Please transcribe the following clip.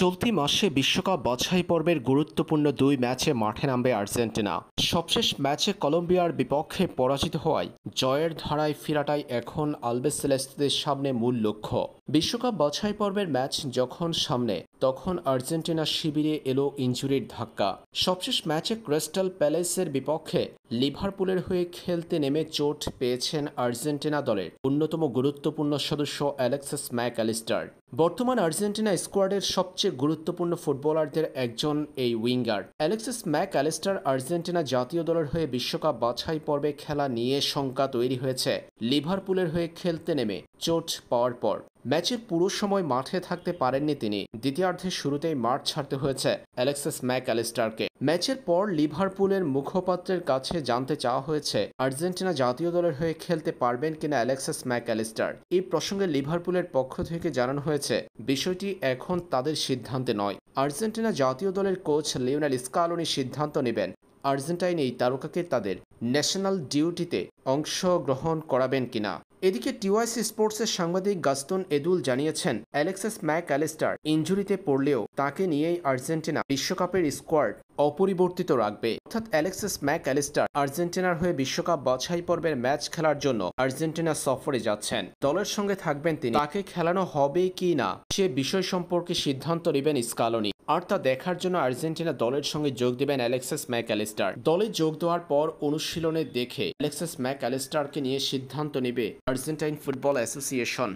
চলতি মাসে বিশ্বকাপ বাছাই পর্বের গুরুত্বপূর্ণ দুই ম্যাচে মাঠে নামবে আর্জেন্টিনা। সবশেষ ম্যাচে কলম্বিয়ার বিপক্ষে পরাজিত হওয়ায় জয়ের ধারায় ফেরাটাই এখন আলবিসেলেস্তেদের সামনে মূল লক্ষ্য। বিশ্বকাপ বাছাই পর্বের ম্যাচ যখন সামনে, তখন আর্জেন্টিনা শিবিরে এলো ইনজুরির ধাক্কা। সবশেষ ম্যাচে ক্রিস্টাল প্যালেসের বিপক্ষে লিভারপুলের হয়ে খেলতে নেমে চোট পেয়েছেন আর্জেন্টিনা দলের অন্যতম গুরুত্বপূর্ণ সদস্য অ্যালেক্সিস ম্যাকঅ্যালিস্টার। বর্তমান আর্জেন্টিনা স্কোয়াডের সবচেয়ে গুরুত্বপূর্ণ ফুটবলারদের একজন এই উইঙ্গার। অ্যালেক্সিস ম্যাকঅ্যালিস্টার আর্জেন্টিনা জাতীয় দলের হয়ে বিশ্বকাপ বাছাই পর্বে খেলা নিয়ে শঙ্কা তৈরি হয়েছে লিভারপুলের হয়ে খেলতে নেমে চোট পাওয়ার পর। ম্যাচের পুরো সময় মাঠে থাকতে পারেননি তিনি। দ্বিতীয়ার্ধের শুরুতেই মাঠ ছাড়তে হয়েছে অ্যালেক্সিস ম্যাকঅ্যালিস্টারকে। ম্যাচের পর লিভারপুলের মুখপাত্রের কাছে জানতে চাওয়া হয়েছে আর্জেন্টিনা জাতীয় দলের হয়ে খেলতে পারবেন কিনা অ্যালেক্সিস ম্যাকঅ্যালিস্টার। এই প্রসঙ্গে লিভারপুলের পক্ষ থেকে জানানো হয়েছে বিষয়টি এখন তাদের সিদ্ধান্তে নয়। আর্জেন্টিনা জাতীয় দলের কোচ লিওনেল স্কালোনি সিদ্ধান্ত নেবেন আর্জেন্টাইন এই তারকাকে তাদের ন্যাশনাল ডিউটিতে অংশগ্রহণ করাবেন কিনা। এদিকে টিওয়াইসি স্পোর্টসের সাংবাদিক গাস্তন এদুল জানিয়েছেন, অ্যালেক্সিস ম্যাকঅ্যালিস্টার ইনজুরিতে পড়লেও তাকে নিয়েই আর্জেন্টিনা বিশ্বকাপের স্কোয়াড অপরিবর্তিত রাখবে। অর্থাৎ অ্যালেক্সিস ম্যাকঅ্যালিস্টার আর্জেন্টিনার হয়ে বিশ্বকাপ বাছাই পর্বের ম্যাচ খেলার জন্য আর্জেন্টিনা সফরে যাচ্ছেন। দলের সঙ্গে থাকবেন তিনি। তাকে খেলানো হবে কি না সে বিষয় সম্পর্কে সিদ্ধান্ত নেবেন স্কালোনি। আর তা দেখার জন্য আর্জেন্টিনা দলের সঙ্গে যোগ দেবেন অ্যালেক্সিস ম্যাকঅ্যালিস্টার। দলে যোগ দেওয়ার পর অনুশীলনে দেখে অ্যালেক্সিস ম্যাকঅ্যালিস্টারকে নিয়ে সিদ্ধান্ত নেবে আর্জেন্টাইন ফুটবল অ্যাসোসিয়েশন।